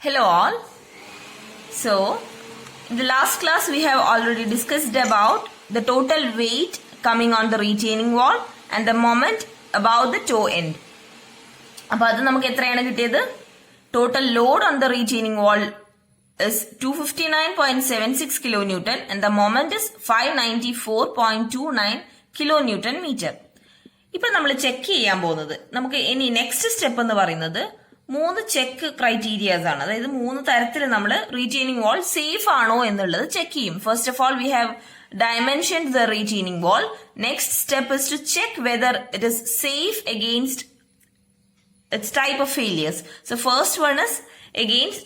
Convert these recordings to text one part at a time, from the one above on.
Hello all. So, in the last class we have already discussed about the total weight coming on the retaining wall and the moment about the toe end. അപ്പോൾ അത് നമുക്ക് എത്രയാണ് കിട്ടിയത്? Total load on the retaining wall is 259.76 kilonewton and the moment is 594.29 kilonewton meter. ഇപ്പൊ നമ്മൾ check ചെയ്യാൻ പോകുന്നത് നമുക്ക് ഇനി നെക്സ്റ്റ് സ്റ്റെപ്പ് എന്ന് പറയുന്നത് 3 ചെക്ക് ക്രൈറ്റീരിയാസ് ആണ്. അതായത് 3 തരത്തിൽ നമ്മൾ റീറ്റെയിനിങ് വാൾ സേഫ് ആണോ എന്നുള്ളത് ചെക്ക് ചെയ്യും. First of all we have dimensioned the retaining wall. Next step is to check whether it is safe against its type of failures. So first one is against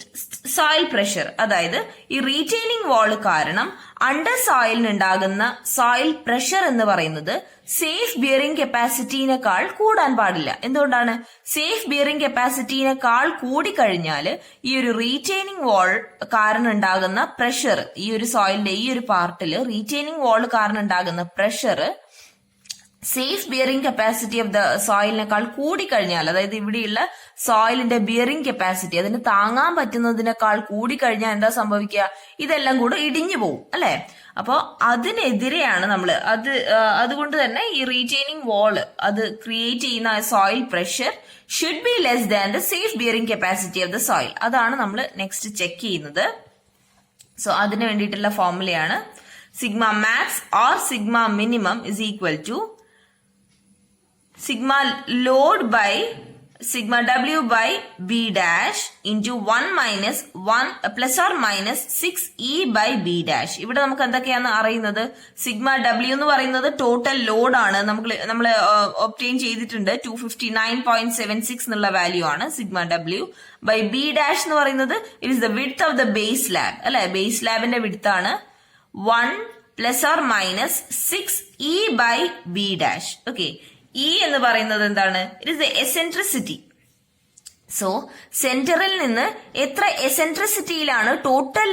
soil pressure. അതായത് ഈ retaining wall കാരണം under സോയിലിന് ഉണ്ടാകുന്ന soil pressure എന്ന് പറയുന്നത് safe bearing കപ്പാസിറ്റിനേക്കാൾ കൂടാൻ പാടില്ല. എന്തുകൊണ്ടാണ്? Safe bearing കപ്പാസിറ്റിനേക്കാൾ കൂടിക്കഴിഞ്ഞാൽ ഈ ഒരു റീറ്റെയിനിങ് വാൾ കാരണം ഉണ്ടാകുന്ന പ്രഷർ, ഈ ഒരു സോയിലിന്റെ ഈ ഒരു പാർട്ടിൽ റീറ്റെയിനിങ് വാൾ കാരണം ഉണ്ടാകുന്ന pressure safe bearing capacity of the സോയിലിനേക്കാൾ കൂടിക്കഴിഞ്ഞാൽ, അതായത് ഇവിടെയുള്ള സോയിലിന്റെ ബിയറിംഗ് കപ്പാസിറ്റി അതിന് താങ്ങാൻ പറ്റുന്നതിനേക്കാൾ കൂടിക്കഴിഞ്ഞാൽ എന്താ സംഭവിക്കുക? ഇതെല്ലാം കൂടെ ഇടിഞ്ഞു പോകും അല്ലെ? അപ്പോ അതിനെതിരെയാണ് നമ്മൾ അതുകൊണ്ട് തന്നെ ഈ റീറ്റെയിനിങ് വാള് അത് ക്രിയേറ്റ് ചെയ്യുന്ന soil pressure should be less than the safe bearing capacity of the soil. അതാണ് നമ്മൾ നെക്സ്റ്റ് ചെക്ക് ചെയ്യുന്നത്. സോ അതിന് വേണ്ടിയിട്ടുള്ള ഫോർമുലയാണ് sigma max or sigma minimum is equal to sigma load by sigma w by b dash into 1 minus 1 plus or minus 6e by b dash. ഇവിടെ നമുക്ക് എന്തൊക്കെയാണ് അറിയുന്നത്? സിഗ്മ w എന്ന് പറയുന്നത് ടോട്ടൽ ലോഡ് ആണ്. നമ്മൾ ഒബ്റ്റെയിൻ ചെയ്തിട്ടുണ്ട് 259.76 എന്നുള്ള വാല്യൂ ആണ് sigma w by b dash എന്ന് പറയുന്നത് it is the width of the base slab അല്ലെ? ബേസ് സ്ലാബിന്റെ വിഡ്ത്ത് ആണ് 1 plus or minus 6e by b dash. Okay, E എന്ന് പറയുന്നത് എന്താണ്? It is the eccentricity. So സെന്ററിൽ നിന്ന് എത്ര എസെൻട്രിസിറ്റിയിലാണ് total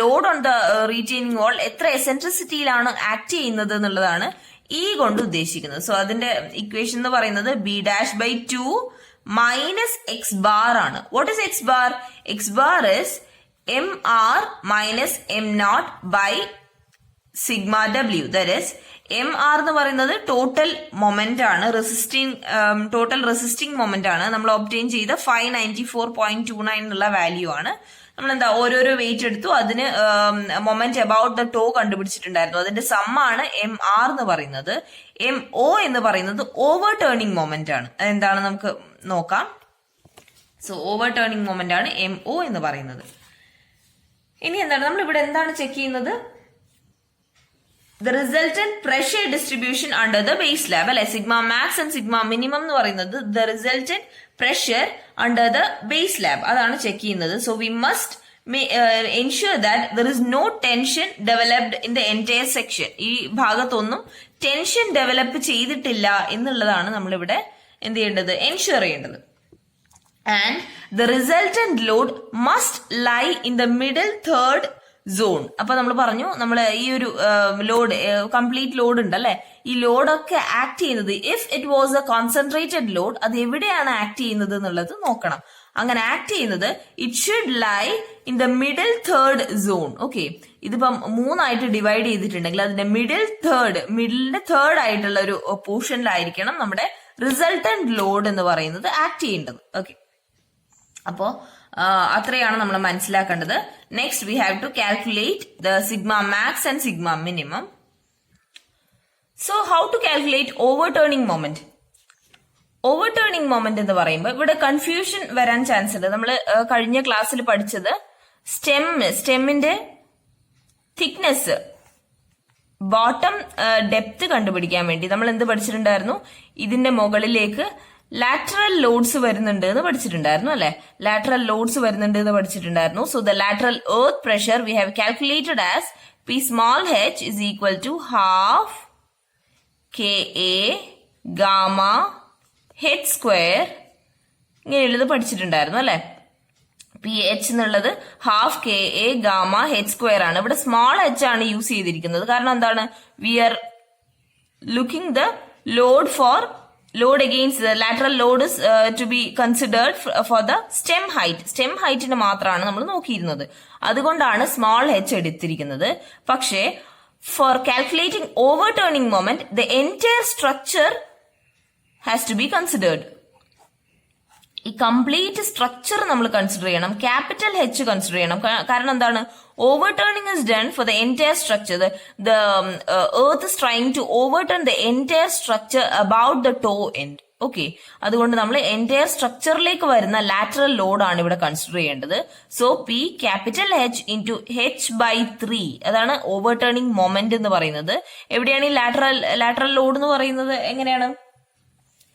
load on the retaining wall എത്ര എസെൻട്രിസിറ്റിയിലാണ് ആക്ട് ചെയ്യുന്നത് എന്നുള്ളതാണ് ഇ കൊണ്ട് ഉദ്ദേശിക്കുന്നത്. സോ അതിന്റെ ഇക്വേഷൻ എന്ന് പറയുന്നത് B dash by 2 minus X bar ആണ്. What is X bar? X bar is M R minus M naught by sigma W. That is M R എന്ന് പറയുന്നത് ടോട്ടൽ മൊമെന്റ് ആണ്, ടോട്ടൽ റെസിസ്റ്റിംഗ് മൊമെന്റ് ആണ്. നമ്മൾ obtain ചെയ്ത 594.29 എന്നുള്ള value ആണ്. നമ്മൾ എന്താ ഓരോരോ വെയിറ്റ് എടുത്തു, അതിന് മൊമെന്റ് അബൌട്ട് ദ ടോ കണ്ടുപിടിച്ചിട്ടുണ്ടായിരുന്നു. അതിന്റെ സമ്മാണ് എം ആർ എന്ന് പറയുന്നത്. എം ഒ എന്ന് പറയുന്നത് ഓവർ ടേണിംഗ് മൊമെന്റ് ആണ്. അതെന്താണ് നമുക്ക് നോക്കാം. സോ ഓവർ ടേണിംഗ് മൊമെന്റ് ആണ് എം ഒ എന്ന് പറയുന്നത്. ഇനി എന്താണ് നമ്മൾ ഇവിടെ എന്താണ് ചെക്ക് ചെയ്യുന്നത്? The resultant pressure distribution under the base slab അല്ലെ? Sigma max and sigma minimum എന്ന് പറയുന്നത് the resultant pressure under the base slab അതാണ് ചെക്ക് ചെയ്യുന്നത്. So we must ensure that there is no tension developed in the entire section. ഈ ഭാഗത്തൊന്നും tension develop ചെയ്തിട്ടില്ല എന്നുള്ളതാണ് നമ്മളിവിടെ എന്ത് ചെയ്യേണ്ടത്? എൻഷുർ ചെയ്യേണ്ടത്. And the resultant load must lie in the middle third zone. അപ്പൊ നമ്മൾ പറഞ്ഞു നമ്മൾ ഈ ഒരു ലോഡ് കംപ്ലീറ്റ് ലോഡ് ഉണ്ട് അല്ലെ? ഈ ലോഡൊക്കെ ആക്ട് ചെയ്യുന്നത് if it was a concentrated load അത് എവിടെയാണ് ആക്ട് ചെയ്യുന്നത് എന്നുള്ളത് നോക്കണം. അങ്ങനെ ആക്ട് ചെയ്യുന്നത് it should lie in the middle third zone. Okay, ഇതിപ്പം 3 ഡിവൈഡ് ചെയ്തിട്ടുണ്ടെങ്കിൽ അതിന്റെ മിഡിലിന്റെ തേർഡ് ആയിട്ടുള്ള ഒരു പോർഷനിലായിരിക്കണം നമ്മുടെ റിസൾട്ടന്റ് ലോഡ് എന്ന് പറയുന്നത് ആക്ട് ചെയ്യേണ്ടത്. ഓക്കെ, അപ്പോ അത്രയാണ് നമ്മൾ മനസ്സിലാക്കേണ്ടത്. Next we have to calculate the sigma max and sigma minimum. So how to calculate overturning moment? Overturning moment എന്ന് പറയുമ്പോൾ ഇവിടെ കൺഫ്യൂഷൻ വരാൻ ചാൻസ് ഉണ്ട്. നമ്മൾ കഴിഞ്ഞ ക്ലാസ്സിൽ പഠിച്ചത് സ്റ്റെമ്മിന്റെ തിക്നെസ്, ബോട്ടം ഡെപ്ത് കണ്ടുപിടിക്കാൻ വേണ്ടി നമ്മൾ എന്ത് പഠിച്ചിട്ടുണ്ടായിരുന്നു? ഇതിന്റെ മുകളിലേക്ക് ലാറ്ററൽ ലോഡ്സ് വരുന്നുണ്ട് എന്ന് പഠിച്ചിട്ടുണ്ടായിരുന്നു അല്ലെ? ലാറ്ററൽ ലോഡ്സ് വരുന്നുണ്ട് എന്ന് പഠിച്ചിട്ടുണ്ടായിരുന്നു. So the lateral earth pressure we have calculated as P small h is equal to half KA gamma head square ഇങ്ങനെയുള്ളത് പഠിച്ചിട്ടുണ്ടായിരുന്നു അല്ലെ? PH എന്നുള്ളത് half KA gamma head square ആണ്. ഇവിടെ സ്മോൾ h ആണ് യൂസ് ചെയ്തിരിക്കുന്നത്. കാരണം എന്താണ്? We are looking the load for load against the lateral load is to be considered for the stem height. Stem heightന് മാത്രമാണ് നമ്മൾ നോക്കിയിരുന്നത്. അതുകൊണ്ടാണ് സ്മോൾ h എടുത്തിരിക്കുന്നത്. പക്ഷേ for calculating overturning moment, the entire structure has to be considered. ഈ complete structure നമ്മൾ consider ചെയ്യണം, capital h consider ചെയ്യണം. കാരണം എന്താണ്, overturning is done for the entire structure. The earth is trying to overturn the entire structure about the toe end. Okay, അതുകൊണ്ട് നമ്മൾ entire സ്ട്രക്ചറിലേക്ക് വരുന്ന lateral load ആണ് ഇവിടെ കൺസിഡർ ചെയ്യേണ്ടത്. So P capital h into h/3 അതാണ് overturning moment എന്ന് പറയുന്നത്. എവിടെയാണ് ഈ ലാറ്ററൽ ലോഡ് എന്ന് പറയുന്നത്? എങ്ങനെയാണ്?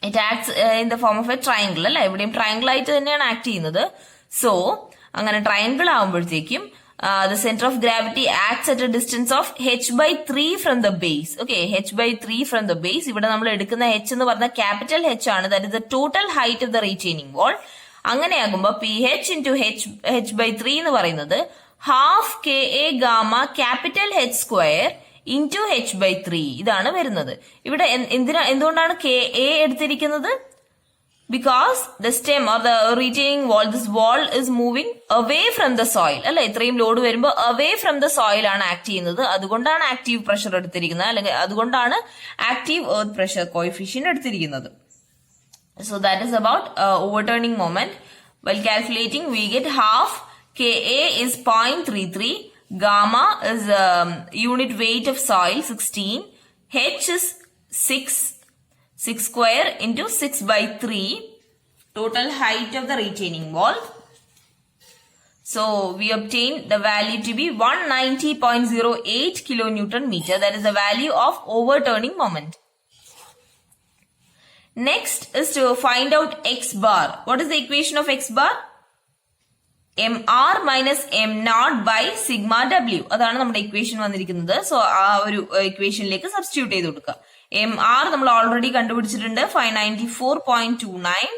It acts in the form of A triangle അല്ലെ, എവിടെയും ട്രയാങ്കിൾ ആയിട്ട് തന്നെയാണ് ആക്ട് ചെയ്യുന്നത്. സോ അങ്ങനെ ട്രയാങ്കിൾ ആവുമ്പോഴത്തേക്കും the center of gravity acts at a distance of h/3 from the base. Okay, h/3 from the base. ഇവിടെ നമ്മൾ എടുക്കുന്ന h എന്ന് പറഞ്ഞ ക്യാപിറ്റൽ h ആണ്. that is the total height of the retaining wall. അങ്ങനെയാകുമ്പോൾ ph into h/3 എന്ന് പറയുന്നത് half ka gamma capital H square into h/3 ഇതാണ് വരുന്നത്. ഇവിടെ എന്തുകൊണ്ടാണ് ka എടുത്തിരിക്കുന്നത്? Because the stem or the retaining wall, this wall is moving away from the soil. അല്ലെ, ഇത്രയും ലോഡ് വരുമ്പോൾ away from the soil ആണ് ആക്ട് ചെയ്യുന്നത്. അതുകൊണ്ടാണ് ആക്റ്റീവ് പ്രഷർ എടുത്തിരിക്കുന്നത്, അല്ലെങ്കിൽ അതുകൊണ്ടാണ് ആക്റ്റീവ് എർത്ത് പ്രഷർ കോഎഫിഷ്യന്റ് എടുത്തിരിക്കുന്നത്. So that is about overturning moment. While calculating, we get half Ka is 0.33, gamma is unit weight of soil 16, H is 6 square into 6/3, total height of the retaining wall. So we obtain the value to be 190.08 kilonewton meter. That is the value of overturning moment. Next is to find out x bar. What is the equation of x bar? mr minus m naught by sigma w. അതാണ് നമ്മുടെ equation വന്നിരിക്കുന്നത്. So ആ ഒരു ഇക്വേഷനിലേക്ക് substitute ചെയ്ത് കൊടുക്കുക. mr നമ്മൾ already കണ്ടുപിടിച്ചിട്ടുണ്ട്, 594.29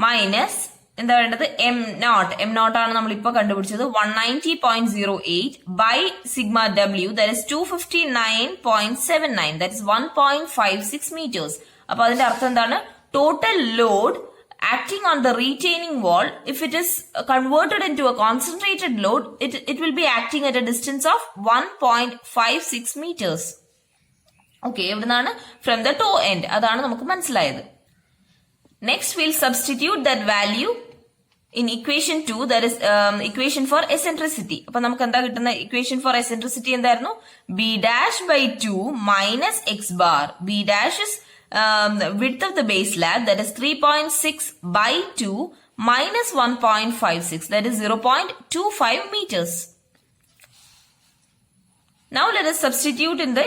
minus എന്താ വേണ്ടത്, m naught ആണ് നമ്മൾ ഇപ്പൊ കണ്ടുപിടിച്ചത് 190.08 by sigma w, that is 259.79, that is 1.56 meters. അപ്പൊ അതിന്റെ അർത്ഥം എന്താണ്? Total load acting on the retaining wall, if it is converted into a concentrated load, it will be acting at a distance of 1.56 meters. Okay, എവിടുന്നാണ്? From the toe end. അതാണ് നമുക്ക് മനസ്സിലായത്. Next we'll substitute that value in equation 2, that is equation for eccentricity. അപ്പൊ നമുക്ക് എന്താ കിട്ടുന്ന equation for eccentricity എന്തായിരുന്നു? b'/2 minus x bar. b' is width of the base slab, that is 3.6/2 minus 1.56, that is 0.25 meters. Now let us substitute in the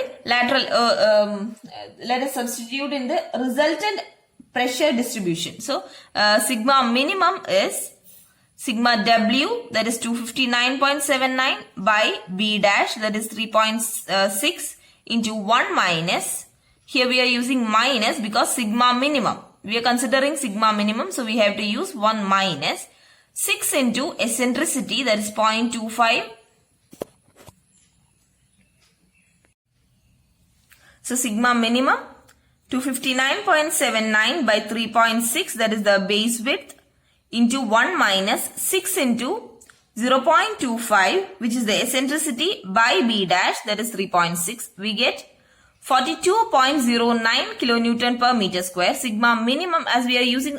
resultant pressure distribution. So sigma minimum is sigma w, that is 259.79 by b', that is 3.6 into 1 minus. Here we are using minus because sigma minimum. We are considering sigma minimum, so we have to use 1 minus 6 into eccentricity, that is 0.25. So sigma minimum 259.79 by 3.6, that is the base width, into 1 minus 6 into 0.25, which is the eccentricity, by b', that is 3.6. We get 42.09 kilonewton per meter square. Sigma minimum, as we are using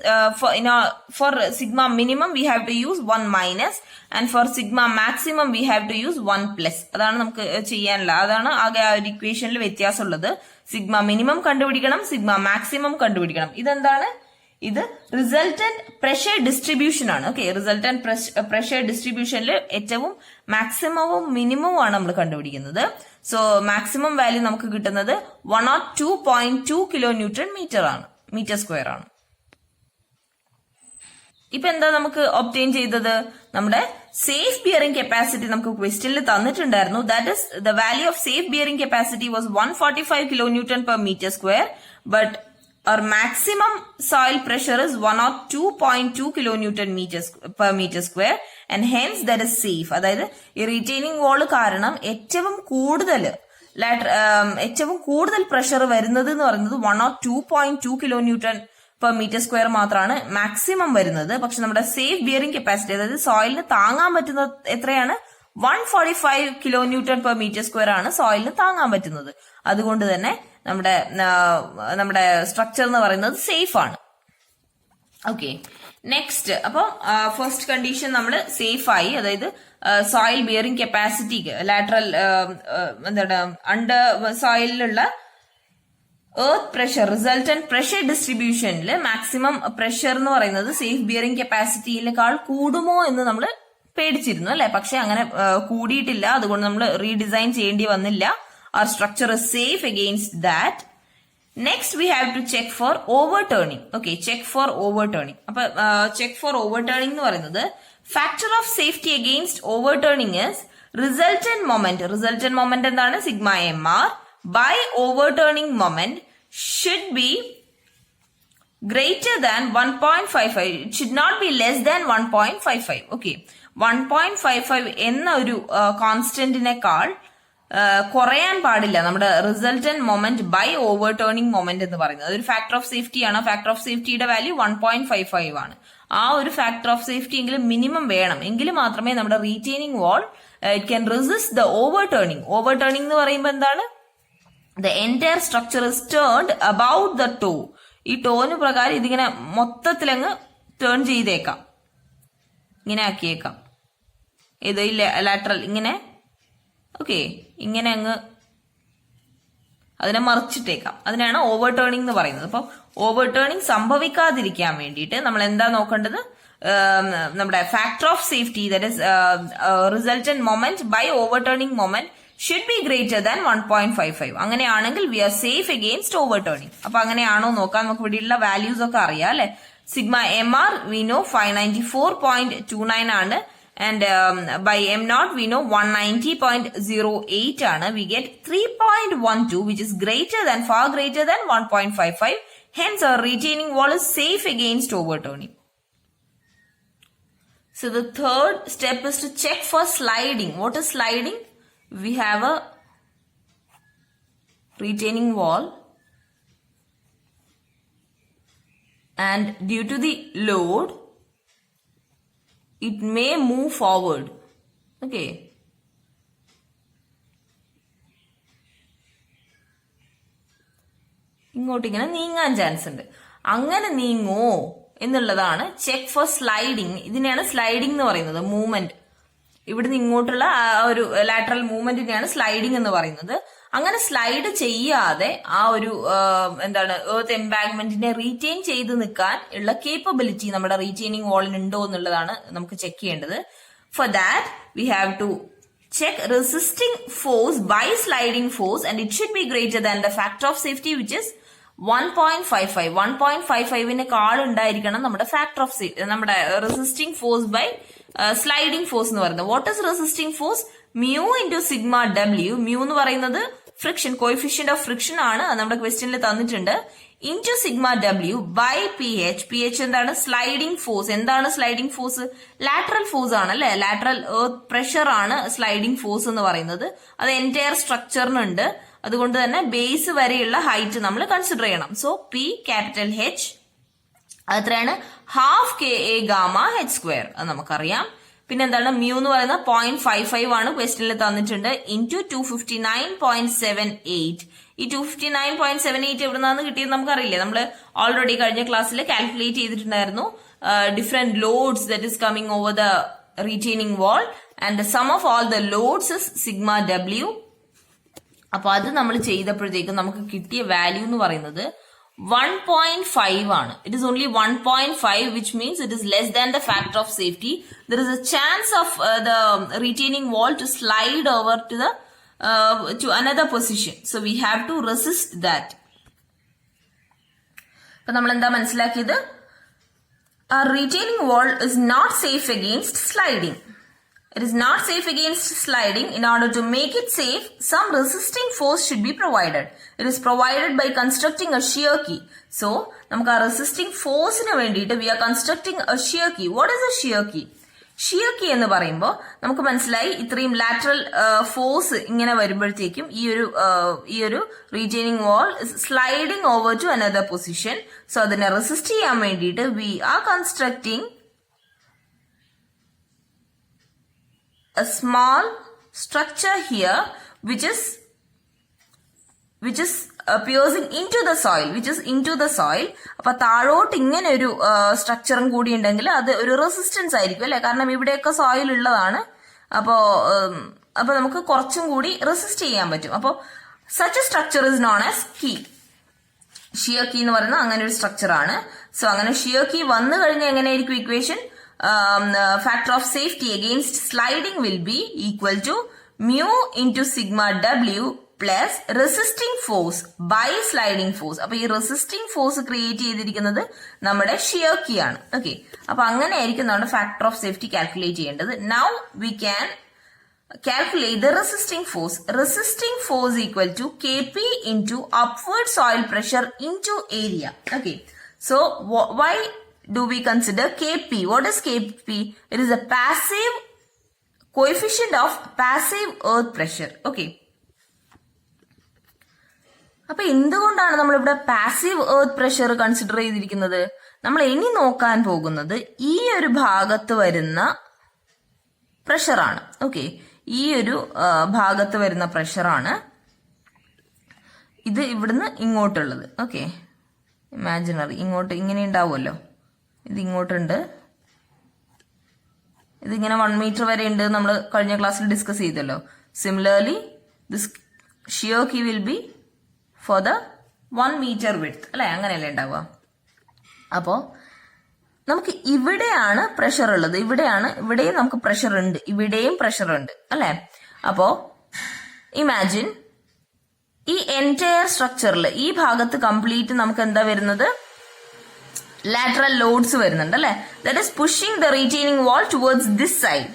for sigma minimum we have to use 1 minus, and for sigma maximum we have to use 1 plus. അതാണ് നമുക്ക് ചെയ്യാനുള്ള, അതാണ് ആകെ ആ ഒരു ഇക്വേഷനിൽ വ്യത്യാസമുള്ളത്. Sigma minimum കണ്ടുപിടിക്കണം, sigma maximum കണ്ടുപിടിക്കണം. ഇതെന്താണ്? ഇത് റിസൾട്ടന്റ് പ്രഷർ ഡിസ്ട്രിബ്യൂഷൻ ആണ്. ഓക്കെ, റിസൾട്ടന്റ് പ്രഷർ ഡിസ്ട്രിബ്യൂഷനിൽ ഏറ്റവും മാക്സിമവും മിനിമവും ആണ് നമ്മൾ കണ്ടുപിടിക്കുന്നത്. സോ മാക്സിമം വാല്യൂ നമുക്ക് കിട്ടുന്നത് 102.2 kilonewton മീറ്റർ സ്ക്വയർ ആണ്. ഇപ്പൊ എന്താ നമുക്ക് ഒബ്റ്റെയിൻ ചെയ്തത്? നമ്മുടെ സേഫ് ബിയറിംഗ് കപ്പാസിറ്റി നമുക്ക് ക്വസ്റ്റ്യനിൽ തന്നിട്ടുണ്ടായിരുന്നു. That is the value of safe bearing capacity was 145 kilonewton per meter square, but our maximum soil pressure is 102.2 kilonewton per meter square, and hence that is safe. അതായത് ഈ retaining wall കാരണം ഏറ്റവും കൂടുതൽ ഏറ്റവും കൂടുതൽ പ്രഷർ വരുന്നത് എന്ന് പറയുന്നത് 102.2 kN per meter square മാത്രമാണ് മാക്സിമം വരുന്നത്. പക്ഷെ നമ്മുടെ സേഫ് ബിയറിംഗ് കപ്പാസിറ്റി, അതായത് സോയിലിന് താങ്ങാൻ പറ്റുന്ന എത്രയാണ്? 145 kN per meter square ആണ് സോയിലിന് താങ്ങാൻ പറ്റുന്നത്. അതുകൊണ്ട് തന്നെ നമ്മുടെ സ്ട്രക്ചർ എന്ന് പറയുന്നത് സേഫ് ആണ്. Okay, next. അപ്പൊ ഫസ്റ്റ് കണ്ടീഷൻ നമ്മൾ സേഫ് ആയി, അതായത് സോയിൽ ബിയറിംഗ് കപ്പാസിറ്റിക്ക് ലാറ്ററൽ അണ്ടർ സോയിലിലുള്ള എർത്ത് പ്രഷർ റിസൾട്ടന്റ് പ്രഷർ ഡിസ്ട്രിബ്യൂഷനിൽ മാക്സിമം പ്രഷർ എന്ന് പറയുന്നത് സേഫ് ബിയറിംഗ് കപ്പാസിറ്റിയിലേക്കാൾ കൂടുമോ എന്ന് നമ്മൾ പേടിച്ചിരുന്നു അല്ലെ. പക്ഷെ അങ്ങനെ കൂടിയിട്ടില്ല. അതുകൊണ്ട് നമ്മൾ റീഡിസൈൻ ചെയ്യേണ്ടി വന്നില്ല. our structure is safe against that. Next we have to check for overturning. Okay, check for overturning. അപ്പൊ check for overturning എന്ന് പറയുന്നത് factor of safety against overturning is resultant moment. Resultant moment എന്താണ്? sigma mr by overturning moment should be greater than 1.55. It should not be less than 1.55. Okay, 1.55 എന്ന ഒരു കോൺസ്റ്റന്റിനേക്കാൾ കുറയാൻ പാടില്ല നമ്മുടെ resultant moment by overturning moment എന്ന് പറയുന്നത്. അതൊരു factor of safety ആണ്. ഫാക്ടർ ഓഫ് സേഫ്റ്റിയുടെ വാല്യൂ 1.55 ആണ്. ആ ഒരു ഫാക്ടർ ഓഫ് സേഫ്റ്റി എങ്കിലും മിനിമം വേണം. എങ്കിൽ മാത്രമേ നമ്മുടെ retaining wall it can resist the overturning. Overturning എന്ന് പറയുമ്പോൾ എന്താണ്? The entire structure is turned about the toe. ഈ ടോന് പ്രകാരം ഇതിങ്ങനെ മൊത്തത്തിലങ്ങ് ടേൺ ചെയ്തേക്കാം, ഇങ്ങനെ ആക്കിയേക്കാം. ഏത് ലാറ്ററൽ ഇങ്ങനെ, ഓക്കെ, ഇങ്ങനെ അങ്ങ് അതിനെ മറിച്ചിട്ടേക്കാം. അതിനാണ് ഓവർടേണിംഗ് എന്ന് പറയുന്നത്. അപ്പം ഓവർടേണിംഗ് സംഭവിക്കാതിരിക്കാൻ വേണ്ടിയിട്ട് നമ്മൾ എന്താ നോക്കേണ്ടത്? നമ്മുടെ factor of safety, that is resultant moment by overturning moment should be greater than 1.55. അങ്ങനെയാണെങ്കിൽ we are safe against overturning. അപ്പൊ അങ്ങനെയാണോ നോക്കാം. നമുക്ക് ഇവിടെയുള്ള വാല്യൂസ് ഒക്കെ അറിയാം അല്ലെ. Sigma M R we know 594.29 ആണ്. And by M naught we know 190.08 ആണ്. We get 3.12 which is far greater than 1.55. Hence our retaining wall is safe against overturning. So the third step is to check for sliding. What is sliding? We have a retaining wall and due to the load it may move forward. Okay, ഇങ്ങോട്ട് ഇങ്ങനെ നീങ്ങാൻ chance ഉണ്ട്. അങ്ങനെ നീങ്ങോ എന്നുള്ളതാണ് check four sliding. ഇതിനെയാണ് sliding എന്ന് പറയുന്നത്. Movement, ഇവിടുന്ന് ഇങ്ങോട്ടുള്ള ഒരു ലാറ്ററൽ മൂവ്മെന്റിനെയാണ് സ്ലൈഡിംഗ് എന്ന് പറയുന്നത്. അങ്ങനെ സ്ലൈഡ് ചെയ്യാതെ ആ ഒരു എർത്ത് എംബാങ്ക്മെന്റിനെ റീറ്റെയിൻ ചെയ്ത് നിൽക്കാൻ ഉള്ള കേപ്പബിലിറ്റി നമ്മുടെ റീറ്റെയിനിങ് വാളിന് ഉണ്ടോ എന്നുള്ളതാണ് നമുക്ക് ചെക്ക് ചെയ്യേണ്ടത്. For that we have to check resisting force by sliding force and it should be greater than the factor of safety which is 1.55. 1.55-നെക്കാൾ ഉണ്ടായിരിക്കണം നമ്മുടെ ഫാക്ടർ ഓഫ് നമ്മുടെ resisting force by sliding force എന്ന് പറയുന്നത്. What is resisting force? Mu into sigma W. Mu എന്ന് പറയുന്നത് friction, coefficient of friction ആണ്. അത് നമ്മുടെ ക്വസ്റ്റ്യനിൽ തന്നിട്ടുണ്ട്. Into sigma W by P H. P H എന്താണ്? Sliding force. എന്താണ് സ്ലൈഡിംഗ് ഫോഴ്സ്? ലാറ്ററൽ ഫോഴ്സ് ആണ് അല്ലെ. ലാറ്ററൽ എർത്ത് പ്രഷർ ആണ് സ്ലൈഡിംഗ് ഫോഴ്സ് എന്ന് പറയുന്നത്. അത് എൻറ്റയർ സ്ട്രക്ചറിനുണ്ട്. അതുകൊണ്ട് തന്നെ ബേസ് വരെയുള്ള ഹൈറ്റ് നമ്മൾ കൺസിഡർ ചെയ്യണം. സോ പി ക്യാപിറ്റൽ എച്ച് അത്രയാണ് half K A gamma H square. അത് നമുക്കറിയാം. പിന്നെ എന്താണ്? മ്യൂ എന്ന് പറയുന്നത് 0.55 ആണ്, ക്വസ്റ്റ്യനിൽ തന്നിട്ടുണ്ട്. ഇൻറ്റു 259.78. ഈ 259.78 എവിടെ നിന്നാണ് കിട്ടിയത് നമുക്കറിയില്ലേ. നമ്മൾ ഓൾറെഡി കഴിഞ്ഞ ക്ലാസ്സിൽ കാൽക്കുലേറ്റ് ചെയ്തിട്ടുണ്ടായിരുന്നു. Different loads that is coming over the retaining wall and sum of all the loads is sigma W. അപ്പൊ അത് നമ്മൾ ചെയ്തപ്പോഴത്തേക്കും നമുക്ക് കിട്ടിയ വാല്യൂ എന്ന് പറയുന്നത് 1.5 ആണ്. It is only 1.5 which means it is less than the factor of safety. There is a chance of the retaining wall to slide over to another position. So we have to resist that. അപ്പൊ നമ്മൾ എന്താ മനസ്സിലാക്കിയത്? A retaining wall is not safe against sliding. It is not safe against sliding. In order to make it safe, some resisting force should be provided. It is provided by constructing a shear key. So, നമുക്ക് ആ resisting force ന് വേണ്ടിയിട്ട് we are constructing a shear key. What is a shear key? Shear key എന്ന് പറയുമ്പോൾ നമുക്ക് മനസ്സിലായി ഇത്രയും lateral force ഇങ്ങനെ വരുമ്പോഴത്തേക്കും ഈ ഒരു retaining wall sliding over to another position. So അതിനെ റെസിസ്റ്റ് ചെയ്യാൻ വേണ്ടിയിട്ട് we are constructing a small structure here which is piercing into the soil. അപ്പൊ താഴോട്ട് ഇങ്ങനെ ഒരു സ്ട്രക്ചറും കൂടി ഉണ്ടെങ്കിൽ അത് ഒരു റെസിസ്റ്റൻസ് ആയിരിക്കും അല്ലെ, കാരണം ഇവിടെയൊക്കെ സോയിൽ ഉള്ളതാണ്. അപ്പോ നമുക്ക് കുറച്ചും കൂടി റെസിസ്റ്റ് ചെയ്യാൻ പറ്റും. അപ്പോ such a structure is known as key. Shear key എന്ന് പറയുന്നത് അങ്ങനെ ഒരു സ്ട്രക്ചർ ആണ്. സോ അങ്ങനെ ഷിയർ കീ വന്നു കഴിഞ്ഞാൽ എങ്ങനെയായിരിക്കും equation? Factor of safety against sliding will be equal to mu into sigma w plus resisting force by sliding force. അപ്പൊ ഈ റെസിസ്റ്റിംഗ് ഫോഴ്സ് ക്രിയേറ്റ് ചെയ്തിരിക്കുന്നത് നമ്മുടെ ഷിയർ കീ ആണ്. ഓക്കെ, അപ്പൊ അങ്ങനെ ആയിരിക്കും നമ്മുടെ ഫാക്ടർ ഓഫ് സേഫ്റ്റി കാൽക്കുലേറ്റ് ചെയ്യേണ്ടത്. Now we can calculate the resisting force. Resisting force equal to Kp into upward soil pressure into area. Okay, so why do we consider Kp? What is Kp? It is a passive coefficient of passive earth pressure. Okay. അപ്പൊ എന്തുകൊണ്ടാണ് നമ്മളിവിടെ passive earth pressure consider ചെയ്തിരിക്കുന്നത്? നമ്മൾ ഇനി നോക്കാൻ പോകുന്നത് ഈ ഒരു ഭാഗത്ത് വരുന്ന പ്രഷറാണ്. ഓക്കെ, ഈ ഒരു ഭാഗത്ത് വരുന്ന പ്രഷറാണ് ഇത് ഇവിടുന്ന് ഇങ്ങോട്ടുള്ളത്. ഓക്കെ, ഇമാജിനറി ഇങ്ങോട്ട് ഇങ്ങനെ ഉണ്ടാവുമല്ലോ, ഇത് ഇങ്ങോട്ടുണ്ട്, ഇതിങ്ങനെ 1 മീറ്റർ വരെ ഉണ്ട്, നമ്മൾ കഴിഞ്ഞ ക്ലാസ്സിൽ ഡിസ്കസ് ചെയ്തല്ലോ. Similarly this shear key will be for the 1 metre width അല്ലെ, അങ്ങനെയല്ലേ ഉണ്ടാവുക. അപ്പോ നമുക്ക് ഇവിടെയാണ് പ്രഷർ ഉള്ളത്, ഇവിടെയും നമുക്ക് പ്രഷർ ഉണ്ട്, ഇവിടെയും പ്രഷർ ഉണ്ട് അല്ലെ. അപ്പോ ഇമാജിൻ ഈ എൻറ്റയർ സ്ട്രക്ചറിൽ ഈ ഭാഗത്ത് കംപ്ലീറ്റ് നമുക്ക് എന്താ വരുന്നത്? ലാറ്ററൽ ലോഡ്സ് വരുന്നുണ്ട് അല്ലെ. That is pushing the retaining wall towards this side.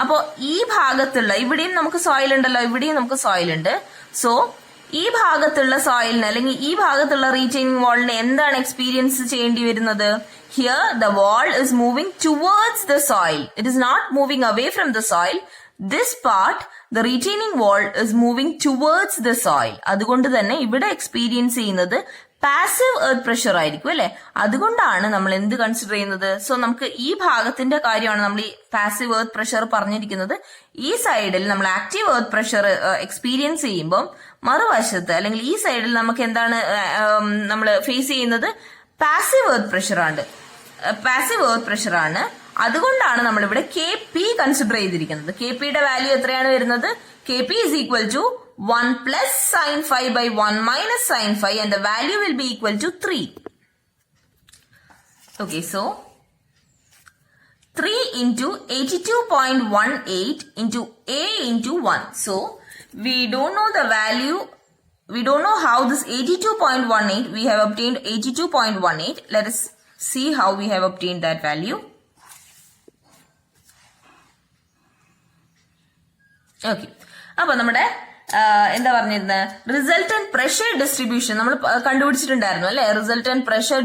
അപ്പോ ഈ ഭാഗത്തുള്ള ഇവിടെയും നമുക്ക് സോയിൽ ഉണ്ടല്ലോ, ഇവിടെയും നമുക്ക് സോയിൽ ഉണ്ട്. സോ ഈ ഭാഗത്തുള്ള സോയിലിന് അല്ലെങ്കിൽ ഈ ഭാഗത്തുള്ള റീറ്റെയിനിങ് വാളിന് എന്താണ് എക്സ്പീരിയൻസ് ചെയ്യേണ്ടി വരുന്നത്? Here the wall is moving towards the soil, it is not moving away from the soil. This part the retaining wall is moving towards the soil. അതുകൊണ്ട് തന്നെ ഇവിടെ എക്സ്പീരിയൻസ് ചെയ്യുന്നത് പാസീവ് എർത്ത് പ്രഷർ ആയിരിക്കും അല്ലെ. അതുകൊണ്ടാണ് നമ്മൾ എന്ത് കൺസിഡർ ചെയ്യുന്നത്? സോ നമുക്ക് ഈ ഭാഗത്തിന്റെ കാര്യമാണ് നമ്മൾ ഈ പാസീവ് എർത്ത് പ്രഷർ പറഞ്ഞിരിക്കുന്നത്. ഈ സൈഡിൽ നമ്മൾ ആക്റ്റീവ് എർത്ത് പ്രഷർ എക്സ്പീരിയൻസ് ചെയ്യുമ്പോൾ മറുവശത്ത് അല്ലെങ്കിൽ ഈ സൈഡിൽ നമുക്ക് എന്താണ് നമ്മൾ ഫേസ് ചെയ്യുന്നത്? പാസീവ് എർത്ത് പ്രഷർ ആണ്. അതുകൊണ്ടാണ് നമ്മളിവിടെ Kp കൺസിഡർ ചെയ്തിരിക്കുന്നത്. Kpയുടെ വാല്യൂ എത്രയാണ് വരുന്നത്? Kp is equal to 1 plus sin phi by 1 minus sin phi and the value will be equal to 3. Okay, so 3 into 82.18 into A into 1. So we don't know the value. We don't know how this 82.18, we have obtained 82.18. Let us see how we have obtained that value. Okay. അപ്പൊ നമ്മുടെ എന്താ പറഞ്ഞിരുന്നത്? Resultant pressure distribution നമ്മൾ കണ്ടുപിടിച്ചിട്ടുണ്ടായിരുന്നു അല്ലെ. Resultant pressure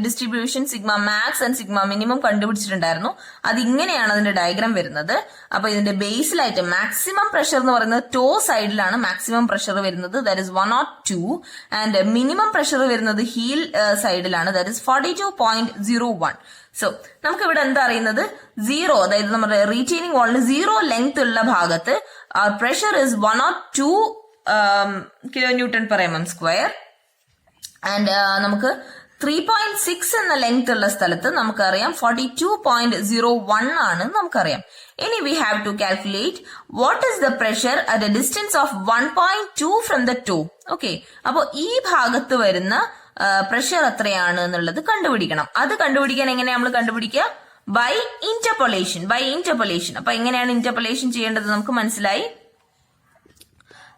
distribution sigma max and sigma minimum കണ്ടുപിടിച്ചിട്ടുണ്ടായിരുന്നു. അതിങ്ങനെയാണ് അതിന്റെ ഡയഗ്രാം വരുന്നത്. അപ്പൊ ഇതിന്റെ ബേസിലായിട്ട് മാക്സിമം പ്രഷർ എന്ന് പറയുന്നത് ടോ സൈഡിലാണ് മാക്സിമം പ്രഷർ വരുന്നത്, that is 102. And minimum pressure വരുന്നത് ഹീൽ സൈഡിലാണ്, ദാറ്റ് ഇസ് 42.01. സോ നമുക്ക് ഇവിടെ എന്താ അറിയുന്നത്? 0, അതായത് നമ്മുടെ റീറ്റെയിനിങ് വാളിന് 0 ലെങ്ത് ഉള്ള ഭാഗത്ത് pressure is 102 kilonewton per mm square. And നമുക്ക് 3.6 എന്ന ലെങ്ത് ഉള്ള സ്ഥലത്ത് നമുക്കറിയാം 42.01 ആണ് നമുക്കറിയാം. ഇനി we have to calculate what is the pressure at a distance of 1.2 from the toe. Okay, അപ്പൊ ഈ ഭാഗത്ത് വരുന്ന പ്രഷർ എത്രയാണ് എന്നുള്ളത് കണ്ടുപിടിക്കണം. അത് കണ്ടുപിടിക്കാൻ എങ്ങനെയാണ് നമ്മൾ കണ്ടുപിടിക്കുക? By interpolation. അപ്പൊ എങ്ങനെയാണ് ഇന്റർപൊലേഷൻ ചെയ്യേണ്ടത് നമുക്ക് മനസ്സിലായി.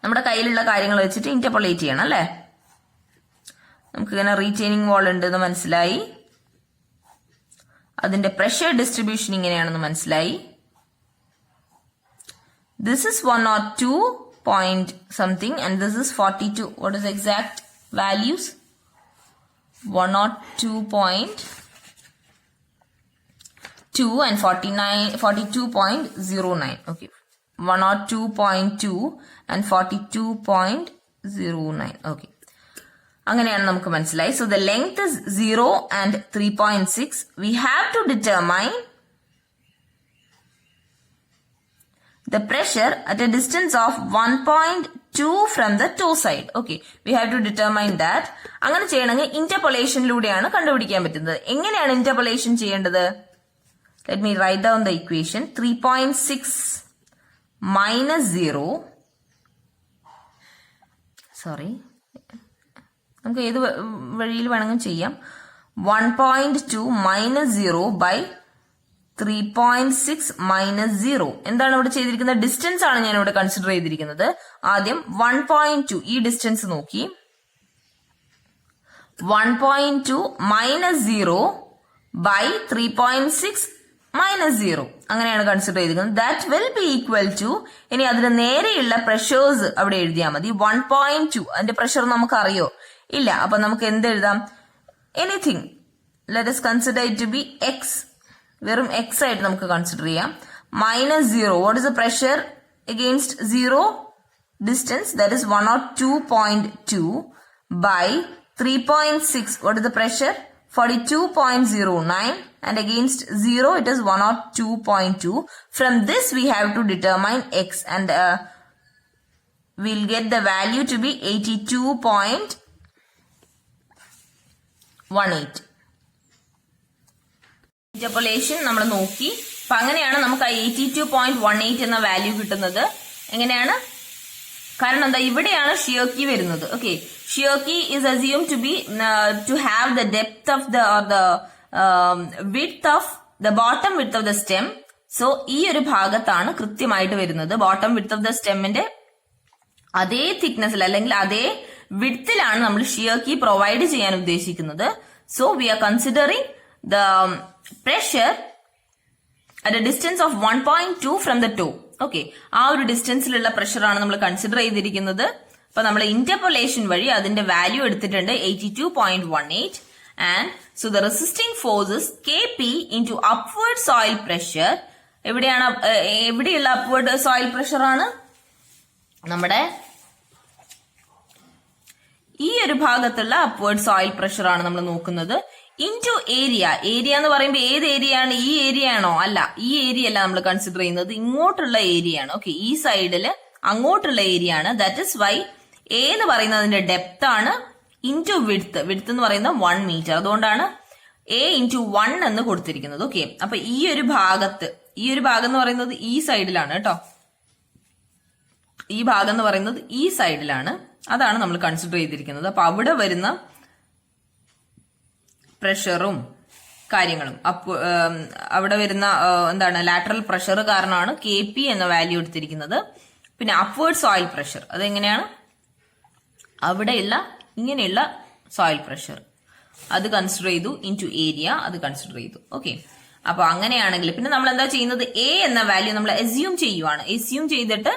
നമ്മുടെ കയ്യിലുള്ള കാര്യങ്ങൾ വെച്ചിട്ട് ഇന്റർപൊലേറ്റ് ചെയ്യണം അല്ലെ. നമുക്ക് ഇങ്ങനെ റീറ്റെയിനിങ് വാൾ ഉണ്ടെന്ന് മനസ്സിലായി, അതിന്റെ പ്രഷർ ഡിസ്ട്രിബ്യൂഷൻ ഇങ്ങനെയാണെന്ന് മനസ്സിലായി. This is 102 point something and this is 42. What is the exact values? 102.42 2 and 42.09. Okay. 102.2 and 42.09. Okay. അങ്ങനെയാണ് നമുക്ക് മനസ്സിലായി. So the length is 0 and 3.6. We have to determine the pressure at a distance of 1.2 from the toe side. Okay. We have to determine that. അങ്ങനെ ചെയ്യണമെങ്കിൽ ഇന്റർപോളേഷനിലൂടെയാണ് കണ്ടുപിടിക്കാൻ പറ്റുന്നത്. എങ്ങനെയാണ് interpolation ചെയ്യേണ്ടത്? Let me write down the equation. 3.6 minus 0. Sorry. നമുക്ക് ഏത് വഴിയിൽ വേണമെങ്കിലും ചെയ്യാം. 1.2 minus 0 by 3.6 minus 0. എന്താണ് ഇവിടെ ചെയ്തിരിക്കുന്നത്? ഡിസ്റ്റൻസ് ആണ് ഞാൻ ഇവിടെ കൺസിഡർ ചെയ്തിരിക്കുന്നത്. ആദ്യം 1.2 ഈ ഡിസ്റ്റൻസ് നോക്കി. 1.2 minus 0 by 3.6 minus 0. അങ്ങനെയാണ് കൺസിഡർ ചെയ്തിരിക്കുന്നത്. That will be equal to, ഇനി അതിന് നേരെയുള്ള പ്രഷേഴ്സ് അവിടെ എഴുതിയാൽ മതി. 1.2 അതിന്റെ പ്രഷർ നമുക്ക് അറിയോ? ഇല്ല. അപ്പൊ നമുക്ക് എന്ത് എഴുതാം? Anything. Let us consider it to be X. വെറും എക്സ് ആയിട്ട് നമുക്ക് കൺസിഡർ ചെയ്യാം. Minus 0. What is the pressure against 0 distance? That is 102.2 by 3.6. What is the pressure? 42.09. and against 0 it is 102.2. From this we have to determine x, and we'll get the value to be 82.18. Interpolation നമ്മൾ നോക്കി. അപ്പൊ അങ്ങനെയാണ് നമുക്ക് 82.18 എന്ന value കിട്ടുന്നത്. എങ്ങനെയാണ്? കാരണം എന്താ, ഇവിടെയാണ് ഷിയർ കീ വരുന്നത്. Okay, shear key is assumed to be to have the depth of the or the width of the bottom width of the stem. So ഈ ഒരു ഭാഗത്താണ് കൃത്യമായിട്ട് വരുന്നത്. ബോട്ടം വിഡ്ത്ത് ഓഫ് ദ സ്റ്റെമ്മിന്റെ അതേ തിക്നെസ്സിൽ അല്ലെങ്കിൽ അതേ വിഡ്ത്തിലാണ് നമ്മൾ ഷിയർ കീ പ്രൊവൈഡ് ചെയ്യാൻ ഉദ്ദേശിക്കുന്നത്. So we are considering the pressure at a distance of 1.2 from the toe. Okay, ആ ഒരു ഡിസ്റ്റൻസിലുള്ള പ്രഷറാണ് നമ്മൾ കൺസിഡർ ചെയ്തിരിക്കുന്നത്. അപ്പൊ നമ്മൾ ഇന്റർപോളേഷൻ വഴി അതിന്റെ വാല്യൂ എടുത്തിട്ടുണ്ട് 82.18. And so the resisting force is Kp into upward soil pressure. എവിടെയുള്ള upward soil pressure ആണ്? നമ്മുടെ ഈ ഒരു ഭാഗത്തുള്ള upward soil pressure ആണ് നമ്മൾ നോക്കുന്നത്. into area. ഏരിയ എന്ന് പറയുമ്പോൾ ഏത് ഏരിയ ആണ്? ഈ ഏരിയ ആണോ? അല്ല, ഈ ഏരിയ അല്ല നമ്മൾ കൺസിഡർ ചെയ്യുന്നത്, ഇങ്ങോട്ടുള്ള ഏരിയ ആണ്. ഓക്കെ, ഈ സൈഡില് അങ്ങോട്ടുള്ള ഏരിയ ആണ്. ദാറ്റ് ഇസ് വൈ എ എന്ന് പറയുന്നതിന്റെ ഡെപ്ത് ആണ് ഇൻറ്റു വിഡ്ത്ത്. വിഡ്ത്ത് എന്ന് പറയുന്നത് 1 മീറ്റർ. അതുകൊണ്ടാണ് എ ഇൻറ്റു 1 എന്ന് കൊടുത്തിരിക്കുന്നത്. ഓക്കെ, അപ്പൊ ഈ ഒരു ഭാഗത്ത്, ഈ ഒരു ഭാഗം എന്ന് പറയുന്നത് ഈ സൈഡിലാണ് കേട്ടോ. ഈ ഭാഗം എന്ന് പറയുന്നത് ഈ സൈഡിലാണ്. അതാണ് നമ്മൾ കൺസിഡർ ചെയ്തിരിക്കുന്നത്. അപ്പൊ അവിടെ വരുന്ന പ്രഷറും കാര്യങ്ങളും അവിടെ വരുന്ന എന്താണ് ലാറ്ററൽ പ്രഷർ കാരണമാണ് Kp എന്ന വാല്യൂ എടുത്തിരിക്കുന്നത്. പിന്നെ അപ്വേർഡ് സോയിൽ പ്രഷർ അതെങ്ങനെയാണ്? അവിടെയുള്ള ഇങ്ങനെയുള്ള സോയിൽ പ്രഷർ അത് കൺസിഡർ ചെയ്തു. ഇൻറ്റു ഏരിയ അത് കൺസിഡർ ചെയ്തു. ഓക്കെ, അപ്പൊ അങ്ങനെയാണെങ്കിൽ പിന്നെ നമ്മൾ എന്താ ചെയ്യുന്നത്? എ എന്ന വാല്യൂ നമ്മൾ അസ്യൂം ചെയ്യുവാണ്. അസ്യൂം ചെയ്തിട്ട്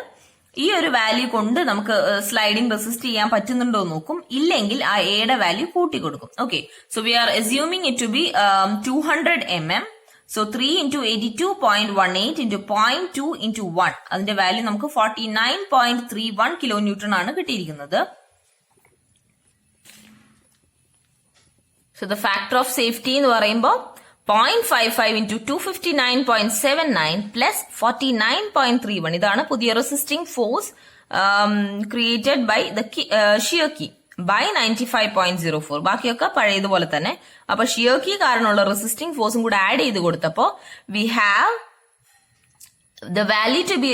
ഈ ഒരു വാല്യൂ കൊണ്ട് നമുക്ക് സ്ലൈഡിംഗ് റെസിസ്റ്റ് ചെയ്യാൻ പറ്റുന്നുണ്ടോ നോക്കും. ഇല്ലെങ്കിൽ ആ എയുടെ വാല്യൂ കൂട്ടി കൊടുക്കും. Okay, so we are assuming it to be 200 mm. So 3 into 82.18 into 0.2 into 1 അതിന്റെ വാല്യൂ നമുക്ക് 49.31 കിലോ ന്യൂട്ടൺ ആണ് കിട്ടിയിരിക്കുന്നത്. So the factor of safety എന്ന് പറയുമ്പോൾ 0.55 into 259.79 plus 49.31 ഇതാണ് പുതിയ resisting force created by the shear key by 95.04. ബാക്കിയൊക്കെ പഴയതുപോലെ തന്നെ. അപ്പൊ ഷിയർ കീ കാരണമുള്ള റെസിസ്റ്റിംഗ് ഫോഴ്സും കൂടെ ആഡ് ചെയ്ത് കൊടുത്തപ്പോ we have the value to be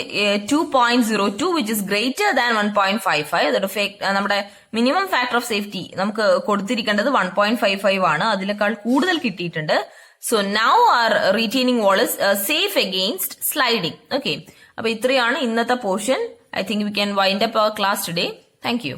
2.02 which is greater than 1.55. നമ്മുടെ മിനിമം ഫാക്ടർ ഓഫ് സേഫ്റ്റി നമുക്ക് കൊടുത്തിരിക്കേണ്ടത് 1.55 ആണ്. അതിനേക്കാൾ കൂടുതൽ കിട്ടിയിട്ടുണ്ട്. So now our retaining wall is safe against sliding. Okay, അപ്പൊ ഇത്രയാണ് ഇന്നത്തെ portion. I think we can wind up our class today. Thank you.